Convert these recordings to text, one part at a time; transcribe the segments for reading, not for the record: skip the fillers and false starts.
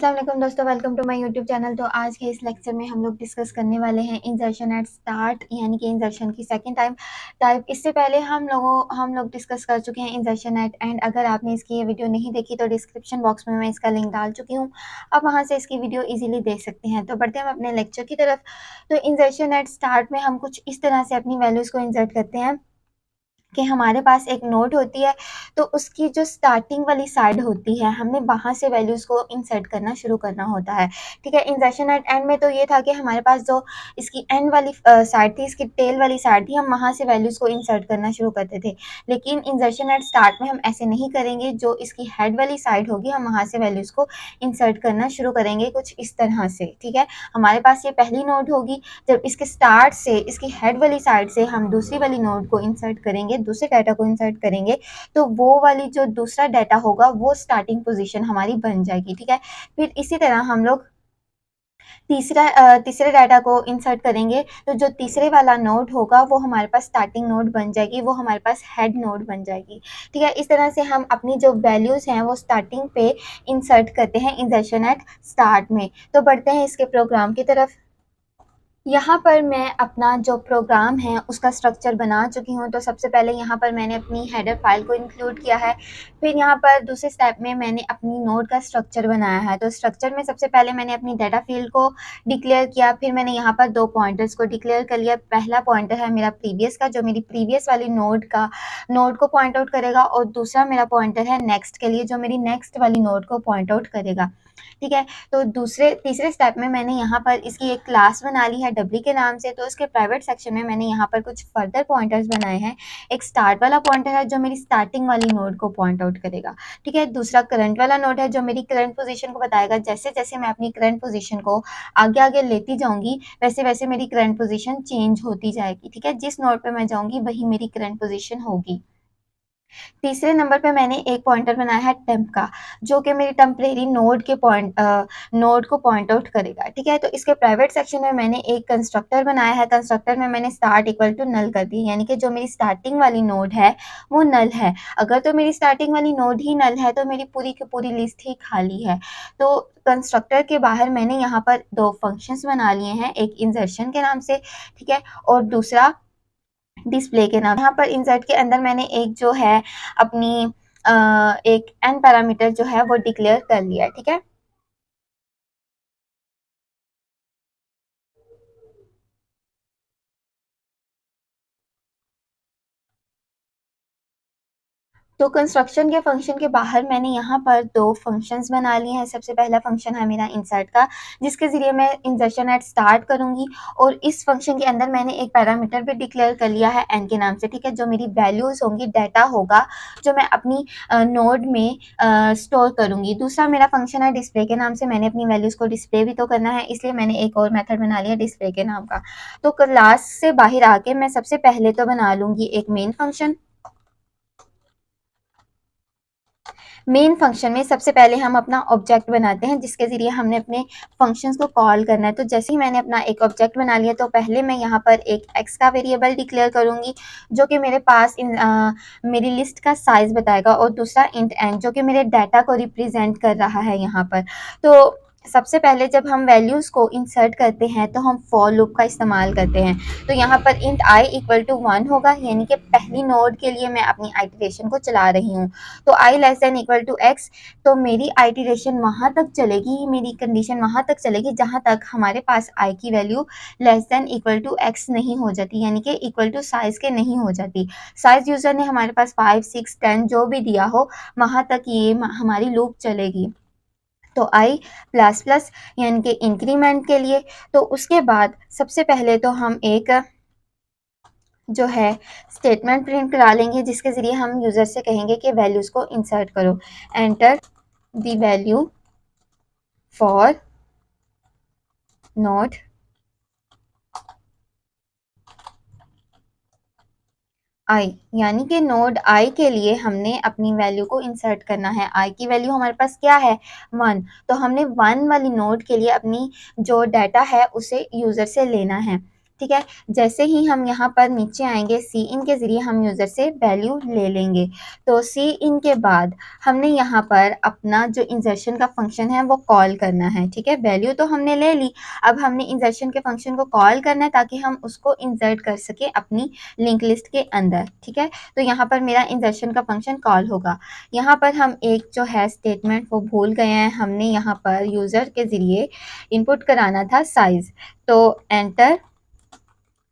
अस्सलाम वालेकुम दोस्तों, welcome to my YouTube channel. तो आज के इस लेक्चर में हम लोग डिस्कस करने वाले हैं इंसर्शन एट स्टार्ट, यानी कि इंसर्शन की सेकंड टाइप। इससे पहले हम लोग डिस्कस कर चुके हैं इंसर्शन एट एंड। अगर आपने इसकी ये वीडियो नहीं देखी तो डिस्क्रिप्शन बॉक्स में मैं इसका लिंक डाल चुकी हूँ, आप वहाँ से इसकी वीडियो ईजिली देख सकते हैं। तो बढ़ते हैं हम अपने लेक्चर की तरफ। तो इंसर्शन एट स्टार्ट में हम कुछ इस तरह से अपनी वैल्यूज़ को इंसर्ट करते हैं कि हमारे पास एक नोड होती है, तो उसकी जो स्टार्टिंग वाली साइड होती है, हमने वहाँ से वैल्यूज़ को इंसर्ट करना शुरू करना होता है। ठीक है, इंसर्शन एट एंड में तो ये था कि हमारे पास जो इसकी एंड वाली साइड थी, इसकी टेल वाली साइड थी, हम वहाँ से वैल्यूज़ को इंसर्ट करना शुरू करते थे। लेकिन इंसर्शन एट स्टार्ट में हम ऐसे नहीं करेंगे, जो इसकी हेड वाली साइड होगी हम वहाँ से वैल्यूज़ को इंसर्ट करना शुरू करेंगे कुछ इस तरह से। ठीक है, हमारे पास ये पहली नोड होगी, जब इसके स्टार्ट से इसकी हेड वाली साइड से हम दूसरी वाली नोड को इंसर्ट करेंगे, दूसरे डाटा को इंसर्ट करेंगे, तो वो वाली जो दूसरा डाटा होगा वो स्टार्टिंग पोजीशन हमारी बन जाएगी। ठीक है, फिर इसी तरह हम लोग तीसरे डाटा को इंसर्ट करेंगे, तो जो तीसरे वाला नोड होगा वो हमारे पास स्टार्टिंग नोड बन जाएगी, वो हमारे पास हेड नोड बन जाएगी। ठीक है, इस तरह से हम अपनी जो वैल्यूज़ हैं वो स्टार्टिंग पे इंसर्ट करते हैं इंसर्शन एट स्टार्ट में। तो बढ़ते हैं इसके प्रोग्राम की तरफ। यहाँ पर मैं अपना जो प्रोग्राम है उसका स्ट्रक्चर बना चुकी हूँ। तो सबसे पहले यहाँ पर मैंने अपनी हेडर फाइल को इंक्लूड किया है। फिर यहाँ पर दूसरे स्टेप में मैंने अपनी नोड का स्ट्रक्चर बनाया है। तो स्ट्रक्चर में सबसे पहले मैंने अपनी डाटा फील्ड को डिक्लेयर किया, फिर मैंने यहाँ पर दो पॉइंटर्स को डिक्लेयर कर लिया। पहला पॉइंटर है मेरा प्रीवियस का, जो मेरी प्रीवियस वाली नोड को पॉइंट आउट करेगा, और दूसरा मेरा पॉइंटर है नेक्स्ट के लिए, जो मेरी नेक्स्ट वाली नोड को पॉइंट आउट करेगा। ठीक है, तो तीसरे स्टेप में मैंने यहाँ पर इसकी एक क्लास बना ली है डब्ल्यू के नाम से। तो इसके प्राइवेट सेक्शन में मैंने यहाँ पर कुछ फर्दर पॉइंटर्स बनाए हैं। एक स्टार्ट वाला पॉइंटर है जो मेरी स्टार्टिंग वाली नोड को पॉइंट आउट करेगा। ठीक है, दूसरा करंट वाला नोड है जो मेरी करंट पोजीशन को बताएगा। जैसे जैसे मैं अपनी करंट पोजीशन को आगे आगे लेती जाऊंगी, वैसे वैसे मेरी करंट पोजीशन चेंज होती जाएगी। ठीक है, जिस नोड पे मैं जाऊंगी वही मेरी करंट पोजीशन होगी। तीसरे नंबर पे मैंने एक पॉइंटर बनाया है टेम्प का, जो कि मेरी टेम्परेरी नोड को पॉइंट आउट करेगा। ठीक है, तो इसके प्राइवेट सेक्शन में मैंने एक कंस्ट्रक्टर बनाया है। कंस्ट्रक्टर में मैंने स्टार्ट इक्वल टू नल कर दी, यानी कि जो मेरी स्टार्टिंग वाली नोड है वो नल है। अगर तो मेरी स्टार्टिंग वाली नोड ही नल है तो मेरी पूरी की पूरी लिस्ट ही खाली है। तो कंस्ट्रक्टर के बाहर मैंने यहाँ पर दो फंक्शंस बना लिए हैं, एक इंसर्शन के नाम से, ठीक है, और दूसरा डिस्प्ले के नाम। यहाँ पर इंसर्ट के अंदर मैंने एक जो है अपनी एक एन पैरामीटर जो है वो डिक्लेयर कर लिया है। ठीक है, तो कंस्ट्रक्शन के फंक्शन के बाहर मैंने यहाँ पर दो फंक्शंस बना लिए हैं। सबसे पहला फंक्शन है मेरा इंसर्ट का, जिसके ज़रिए मैं इंसर्शन एट स्टार्ट करूँगी, और इस फंक्शन के अंदर मैंने एक पैरामीटर भी डिक्लेयर कर लिया है एन के नाम से। ठीक है, जो मेरी वैल्यूज़ होंगी, डाटा होगा जो मैं अपनी नोड में स्टोर करूँगी। दूसरा मेरा फंक्शन है डिस्प्ले के नाम से। मैंने अपनी वैल्यूज़ को डिस्प्ले भी तो करना है, इसलिए मैंने एक और मेथड बना लिया डिस्प्ले के नाम का। तो क्लास से बाहर आके मैं सबसे पहले तो बना लूँगी एक मेन फंक्शन। मेन फंक्शन में सबसे पहले हम अपना ऑब्जेक्ट बनाते हैं, जिसके ज़रिए हमने अपने फंक्शंस को कॉल करना है। तो जैसे ही मैंने अपना एक ऑब्जेक्ट बना लिया, तो पहले मैं यहाँ पर एक एक्स का वेरिएबल डिक्लेयर करूँगी, जो कि मेरे पास मेरी लिस्ट का साइज़ बताएगा, और दूसरा इंट एन, जो कि मेरे डाटा को रिप्रेजेंट कर रहा है यहाँ पर। तो सबसे पहले जब हम वैल्यूज़ को इंसर्ट करते हैं तो हम फॉर लूप का इस्तेमाल करते हैं। तो यहाँ पर इंट आई इक्वल टू 1 होगा, यानी कि पहली नोड के लिए मैं अपनी आइटरेशन को चला रही हूँ। तो I less than equal to x, तो मेरी आइटरेशन वहाँ तक चलेगी, मेरी कंडीशन वहाँ तक चलेगी जहाँ तक हमारे पास आई की value less than equal to x नहीं हो जाती, यानी कि इक्वल टू साइज़ के नहीं हो जाती। साइज़ यूज़र ने हमारे पास 5, 6, 10 जो भी दिया हो, वहाँ तक ये हमारी लूप चलेगी। तो आई प्लस प्लस, यानी कि इंक्रीमेंट के लिए। तो उसके बाद सबसे पहले तो हम एक जो है स्टेटमेंट प्रिंट करा लेंगे, जिसके ज़रिए हम यूज़र से कहेंगे कि वैल्यूज़ को इंसर्ट करो। Enter the value for node I, यानी कि नोड आई के लिए हमने अपनी वैल्यू को इंसर्ट करना है। आई की वैल्यू हमारे पास क्या है, 1। तो हमने 1 वाली नोड के लिए अपनी जो डाटा है उसे यूज़र से लेना है। ठीक है। जैसे ही हम यहाँ पर नीचे आएंगे सी इन के ज़रिए हम यूज़र से वैल्यू ले लेंगे। तो सी इन के बाद हमने यहाँ पर अपना जो इंसर्शन का फंक्शन है वो कॉल करना है, ठीक है। वैल्यू तो हमने ले ली, अब हमने इंसर्शन के फंक्शन को कॉल करना है ताकि हम उसको इंसर्ट कर सके अपनी लिंक लिस्ट के अंदर, ठीक है। तो यहाँ पर मेरा इंसर्शन का फंक्शन कॉल होगा। यहाँ पर हम एक जो है स्टेटमेंट वो भूल गए हैं, हमने यहाँ पर यूज़र के ज़रिए इनपुट कराना था साइज़। तो enter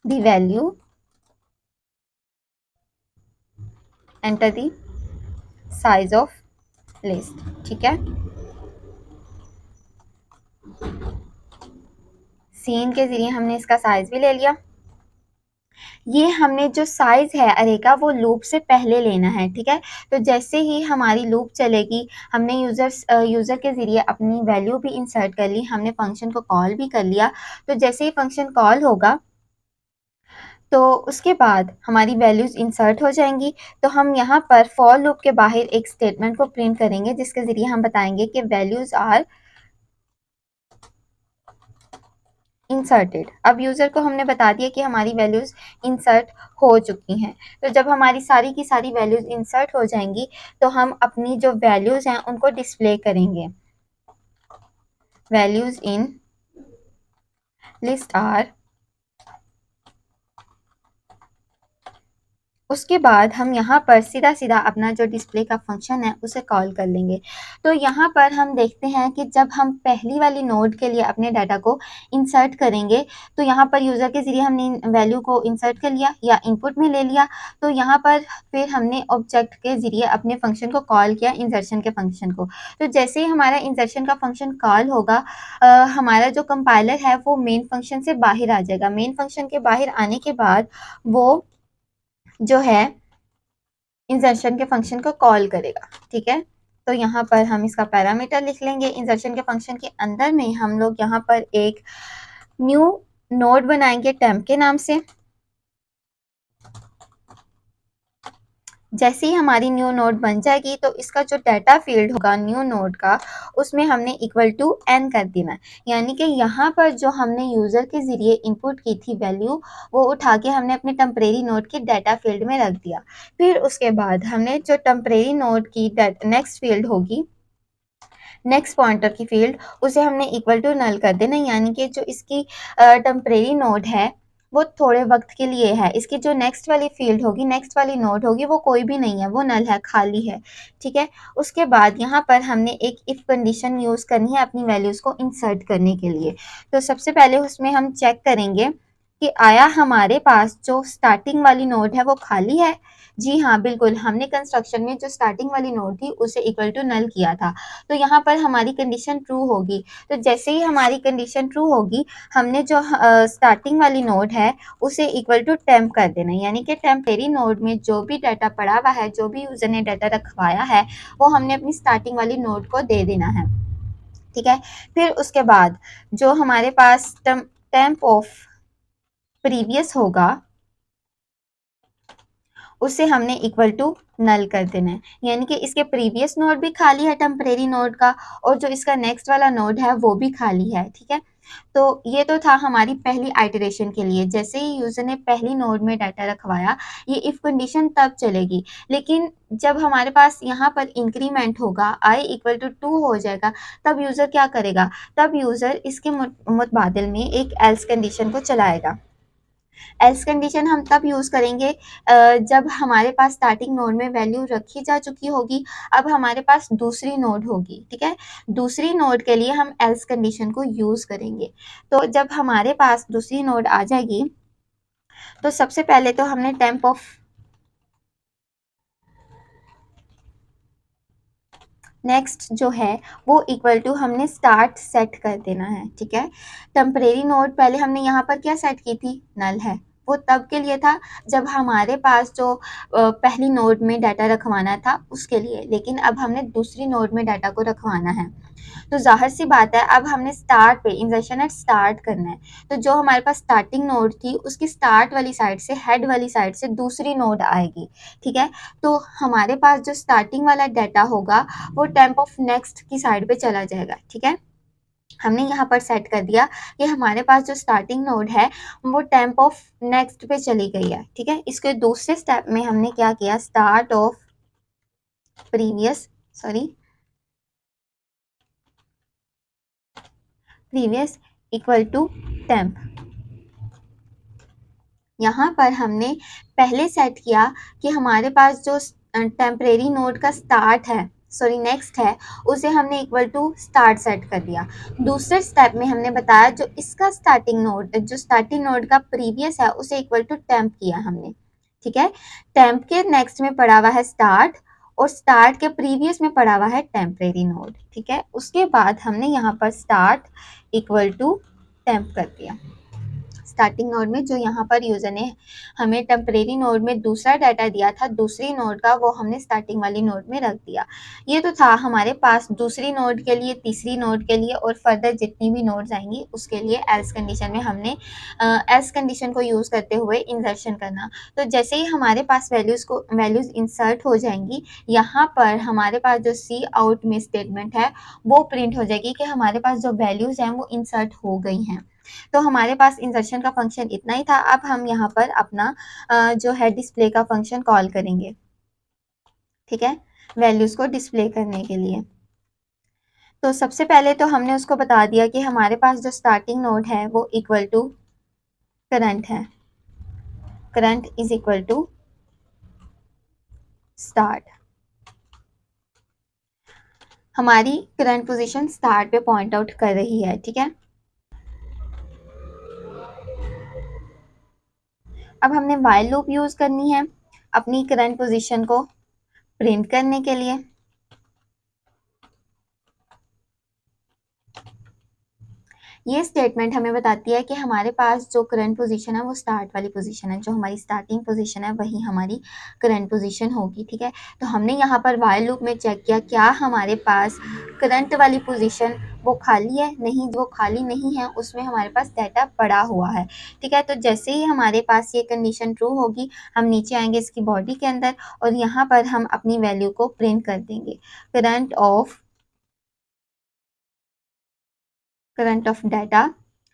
the value, enter the size of list, ठीक है। सीन के ज़रिए हमने इसका साइज़ भी ले लिया। ये हमने जो साइज़ है अरे का वो लूप से पहले लेना है, ठीक है। तो जैसे ही हमारी लूप चलेगी, हमने यूज़र के ज़रिए अपनी वैल्यू भी इंसर्ट कर ली, हमने फंक्शन को कॉल भी कर लिया। तो जैसे ही फंक्शन कॉल होगा तो उसके बाद हमारी वैल्यूज़ इंसर्ट हो जाएंगी। तो हम यहाँ पर फॉर लूप के बाहर एक स्टेटमेंट को प्रिंट करेंगे जिसके ज़रिए हम बताएंगे कि वैल्यूज़ आर इंसर्टेड। अब यूज़र को हमने बता दिया कि हमारी वैल्यूज़ इंसर्ट हो चुकी हैं। तो जब हमारी सारी की सारी वैल्यूज़ इंसर्ट हो जाएंगी तो हम अपनी जो वैल्यूज़ हैं उनको डिस्प्ले करेंगे। वैल्यूज़ इन लिस्ट आर, उसके बाद हम यहाँ पर सीधा सीधा अपना जो डिस्प्ले का फंक्शन है उसे कॉल कर लेंगे। तो यहाँ पर हम देखते हैं कि जब हम पहली वाली नोड के लिए अपने डाटा को इंसर्ट करेंगे तो यहाँ पर यूज़र के ज़रिए हमने वैल्यू को इंसर्ट कर लिया या इनपुट में ले लिया। तो यहाँ पर फिर हमने ऑब्जेक्ट के ज़रिए अपने फंक्शन को कॉल किया, इंसर्शन के फंक्शन को। तो जैसे ही हमारा इंसर्शन का फंक्शन कॉल होगा, हमारा जो कंपाइलर है वो मेन फंक्शन से बाहर आ जाएगा। मेन फंक्शन के बाहर आने के बाद वो जो है इंसर्शन के फंक्शन को कॉल करेगा, ठीक है। तो यहाँ पर हम इसका पैरामीटर लिख लेंगे। इंसर्शन के फंक्शन के अंदर में हम लोग यहाँ पर एक न्यू नोड बनाएंगे टेम्प के नाम से। जैसे ही हमारी न्यू नोड बन जाएगी तो इसका जो डाटा फील्ड होगा न्यू नोड का, उसमें हमने इक्वल टू n कर देना है। यानी कि यहाँ पर जो हमने यूज़र के ज़रिए इनपुट की थी वैल्यू, वो उठा के हमने अपने टेम्परेरी नोड के डाटा फील्ड में रख दिया। फिर उसके बाद हमने जो टेम्परेरी नोड की नेक्स्ट फील्ड होगी, नेक्स्ट पॉइंटर की फील्ड, उसे हमने इक्वल टू नल कर देना। यानी कि जो इसकी टेम्परेरी नोड है वो थोड़े वक्त के लिए है। इसकी जो नेक्स्ट वाली फील्ड होगी, नेक्स्ट वाली नोड होगी, वो कोई भी नहीं है, वो नल है, खाली है, ठीक है। उसके बाद यहाँ पर हमने एक इफ कंडीशन यूज़ करनी है अपनी वैल्यूज़ को इंसर्ट करने के लिए। तो सबसे पहले उसमें हम चेक करेंगे कि आया हमारे पास जो स्टार्टिंग वाली नोड है वो खाली है। जी हाँ, बिल्कुल, हमने कंस्ट्रक्शन में जो स्टार्टिंग वाली नोड थी उसे इक्वल टू नल किया था। तो यहाँ पर हमारी कंडीशन ट्रू होगी। तो जैसे ही हमारी कंडीशन ट्रू होगी, हमने जो स्टार्टिंग वाली नोड है उसे इक्वल टू टेम्प कर देना। यानी कि टेम्परेरी नोड में जो भी डाटा पड़ा हुआ है, जो भी यूज़र ने डाटा रखवाया है, वो हमने अपनी स्टार्टिंग वाली नोड को दे देना है, ठीक है। फिर उसके बाद जो हमारे पास टेम्प ऑफ प्रीवियस होगा उसे हमने इक्वल टू नल कर देना है। यानी कि इसके प्रीवियस नोड भी खाली है टेम्परेरी नोड का, और जो इसका नेक्स्ट वाला नोड है वो भी खाली है, ठीक है। तो ये तो था हमारी पहली आइटरेशन के लिए। जैसे ही यूज़र ने पहली नोड में डाटा रखवाया, ये इफ़ कंडीशन तब चलेगी। लेकिन जब हमारे पास यहाँ पर इंक्रीमेंट होगा, i इक्वल टू 2 हो जाएगा, तब यूज़र क्या करेगा? तब यूज़र इसके मुतबादिल में एक एल्स कंडीशन को चलाएगा। एल्स कंडीशन हम तब यूज़ करेंगे जब हमारे पास स्टार्टिंग नोड में वैल्यू रखी जा चुकी होगी। अब हमारे पास दूसरी नोड होगी, ठीक है। दूसरी नोड के लिए हम एल्स कंडीशन को यूज़ करेंगे। तो जब हमारे पास दूसरी नोड आ जाएगी तो सबसे पहले तो हमने टेम्प ऑफ नेक्स्ट जो है वो इक्वल टू हमने स्टार्ट सेट कर देना है, ठीक है। टेम्परेरी नोड पहले हमने यहाँ पर क्या सेट की थी? नल है। वो तब के लिए था जब हमारे पास जो पहली नोड में डाटा रखवाना था उसके लिए, लेकिन अब हमने दूसरी नोड में डाटा को रखवाना है। तो जाहिर सी बात है अब हमने स्टार्ट पे इंसर्शन एट स्टार्ट करना है। तो जो हमारे पास स्टार्टिंग नोड थी उसकी स्टार्ट वाली साइड से, हेड वाली साइड से दूसरी नोड आएगी, ठीक है। तो हमारे पास जो स्टार्टिंग वाला डाटा होगा वो टेम्प ऑफ नेक्स्ट की साइड पे चला जाएगा, ठीक है। हमने यहाँ पर सेट कर दिया कि हमारे पास जो स्टार्टिंग नोड है वो टेम्प ऑफ नेक्स्ट पे चली गई है, ठीक है। इसके दूसरे स्टेप में हमने क्या किया, start of previous equal to temp. यहाँ पर हमने पहले सेट किया कि हमारे पास जो टेम्परेरी नोड का स्टार्ट है, सॉरी नेक्स्ट है, उसे हमने इक्वल टू स्टार्ट सेट कर दिया। दूसरे स्टेप में हमने बताया जो इसका स्टार्टिंग नोड, जो स्टार्टिंग नोड का प्रीवियस है उसे इक्वल टू टेम्प किया हमने, ठीक है। टेम्प के नेक्स्ट में पड़ा हुआ है स्टार्ट, और स्टार्ट के प्रीवियस में पड़ा हुआ है टेम्परेरी नोड, ठीक है। उसके बाद हमने यहाँ पर स्टार्ट इक्वल टू टेम्प कर दिया स्टार्टिंग नोड में। जो यहाँ पर यूजर ने हमें टेम्परेरी नोड में दूसरा डाटा दिया था दूसरी नोड का, वो हमने स्टार्टिंग वाली नोड में रख दिया। ये तो था हमारे पास दूसरी नोड के लिए, तीसरी नोड के लिए, और फर्दर जितनी भी नोड्स आएंगी उसके लिए एल्स कंडीशन में हमने एल्स कंडीशन को यूज करते हुए इंसर्शन करना। तो जैसे ही हमारे पास वैल्यूज इंसर्ट हो जाएंगी, यहाँ पर हमारे पास जो सी आउट में स्टेटमेंट है वो प्रिंट हो जाएगी कि हमारे पास जो वैल्यूज हैं वो इंसर्ट हो गई हैं। तो हमारे पास इंसर्शन का फंक्शन इतना ही था। अब हम यहाँ पर अपना जो है डिस्प्ले का फंक्शन कॉल करेंगे, ठीक है, वैल्यूज को डिस्प्ले करने के लिए। तो सबसे पहले तो हमने उसको बता दिया कि हमारे पास जो स्टार्टिंग नोड है वो इक्वल टू करंट है, current is equal to start. हमारी करंट पोजीशन स्टार्ट पे पॉइंट आउट कर रही है, ठीक है। अब हमने व्हाइल लूप यूज करनी है अपनी करंट पोजीशन को प्रिंट करने के लिए। ये स्टेटमेंट हमें बताती है कि हमारे पास जो करंट पोजीशन है वो स्टार्ट वाली पोजीशन है, जो हमारी स्टार्टिंग पोजीशन है वही हमारी करंट पोजीशन होगी, ठीक है। तो हमने यहाँ पर व्हाइल लूप में चेक किया क्या हमारे पास करंट वाली पोजीशन वो खाली है, नहीं, वो खाली नहीं है, उसमें हमारे पास डाटा पड़ा हुआ है, ठीक है। तो जैसे ही हमारे पास ये कंडीशन ट्रू होगी, हम नीचे आएंगे इसकी बॉडी के अंदर और यहाँ पर हम अपनी वैल्यू को प्रिंट कर देंगे, करंट ऑफ डाटा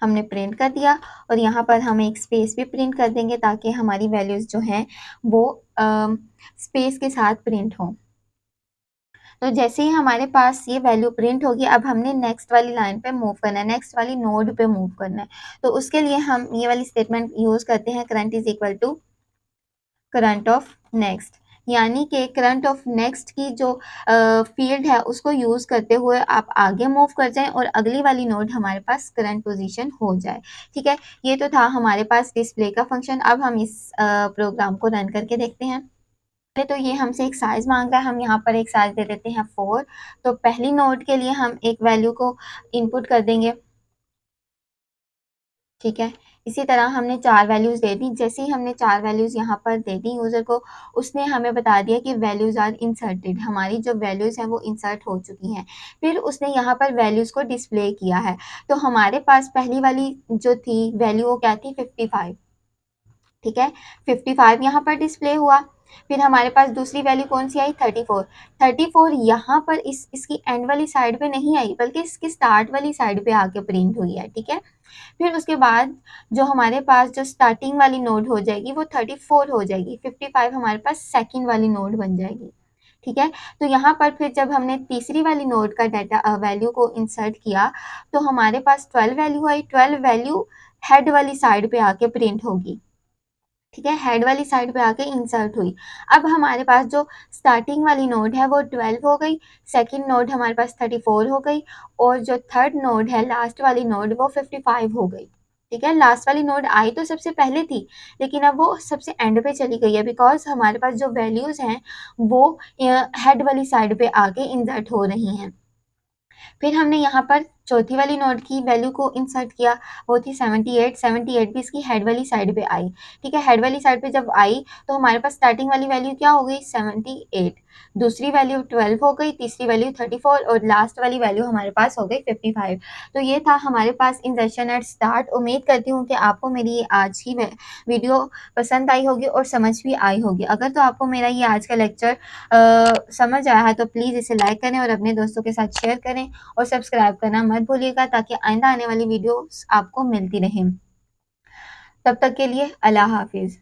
हमने प्रिंट कर दिया। और यहाँ पर हम एक स्पेस भी प्रिंट कर देंगे ताकि हमारी वैल्यूज जो हैं वो स्पेस के साथ प्रिंट हो। तो जैसे ही हमारे पास ये वैल्यू प्रिंट होगी, अब हमने नेक्स्ट वाली लाइन पे मूव करना है, नेक्स्ट वाली नोड पे मूव करना है। तो उसके लिए हम ये वाली स्टेटमेंट यूज करते हैं, current is equal to current of next, यानी कि करंट ऑफ नेक्स्ट की जो फील्ड है उसको यूज करते हुए आप आगे मूव कर जाएं और अगली वाली नोड हमारे पास करंट पोजीशन हो जाए, ठीक है। ये तो था हमारे पास डिस्प्ले का फंक्शन। अब हम इस प्रोग्राम को रन करके देखते हैं। पहले तो ये हमसे एक साइज मांग रहा है, हम यहाँ पर एक साइज दे देते हैं 4। तो पहली नोड के लिए हम एक वैल्यू को इनपुट कर देंगे, ठीक है। इसी तरह हमने 4 वैल्यूज दे दी। जैसे ही हमने 4 वैल्यूज यहाँ पर दे दी यूजर को, उसने हमें बता दिया कि वैल्यूज आर इंसर्टेड, हमारी जो वैल्यूज हैं वो इंसर्ट हो चुकी हैं। फिर उसने यहाँ पर वैल्यूज को डिस्प्ले किया है। तो हमारे पास पहली वाली जो थी वैल्यू वो क्या थी, 55, ठीक है। 55 यहाँ पर डिस्प्ले हुआ। फिर हमारे पास दूसरी वैल्यू कौन सी आई, 34। 34 यहाँ पर इसकी एंड वाली साइड पे नहीं आई बल्कि इसकी स्टार्ट वाली साइड पे आके प्रिंट हुई है, ठीक है। फिर उसके बाद जो हमारे पास जो स्टार्टिंग वाली नोड हो जाएगी वो 34 हो जाएगी, 55 हमारे पास सेकंड वाली नोड बन जाएगी, ठीक है। तो यहाँ पर फिर जब हमने तीसरी वाली नोड का डाटा वैल्यू को इंसर्ट किया तो हमारे पास 12 वैल्यू आई। 12 वैल्यू हेड वाली साइड पे आके प्रिंट होगी, ठीक है, हेड वाली साइड पे आके इंसर्ट हुई। अब हमारे पास जो स्टार्टिंग वाली नोड है वो 12 हो गई, सेकंड नोड हमारे पास 34 हो गई, और जो थर्ड नोड है लास्ट वाली नोड वो 55 हो गई, ठीक है। लास्ट वाली नोड आई तो सबसे पहले थी लेकिन अब वो सबसे एंड पे चली गई है बिकॉज हमारे पास जो वैल्यूज हैं वो हेड वाली साइड पे आके इंसर्ट हो रही हैं। फिर हमने यहाँ पर चौथी वाली नोड की वैल्यू को इंसर्ट किया, वो थी 78। 78 भी इसकी हेड वाली साइड पे आई, ठीक है। हेड वाली साइड पे जब आई तो हमारे पास स्टार्टिंग वाली वैल्यू क्या हो गई, 78, दूसरी वैल्यू 12 हो गई, तीसरी वैल्यू 34 और लास्ट वाली वैल्यू हमारे पास हो गई 55। तो ये था हमारे पास इंसर्शन एट स्टार्ट। उम्मीद करती हूँ कि आपको मेरी आज की वीडियो पसंद आई होगी और समझ भी आई होगी। अगर तो आपको मेरा ये आज का लेक्चर समझ आया है तो प्लीज़ इसे लाइक करें और अपने दोस्तों के साथ शेयर करें और सब्सक्राइब करना मत भूलिएगा ताकि आइंदा आने वाली वीडियोस आपको मिलती रहें। तब तक के लिए अल्लाह हाफिज़।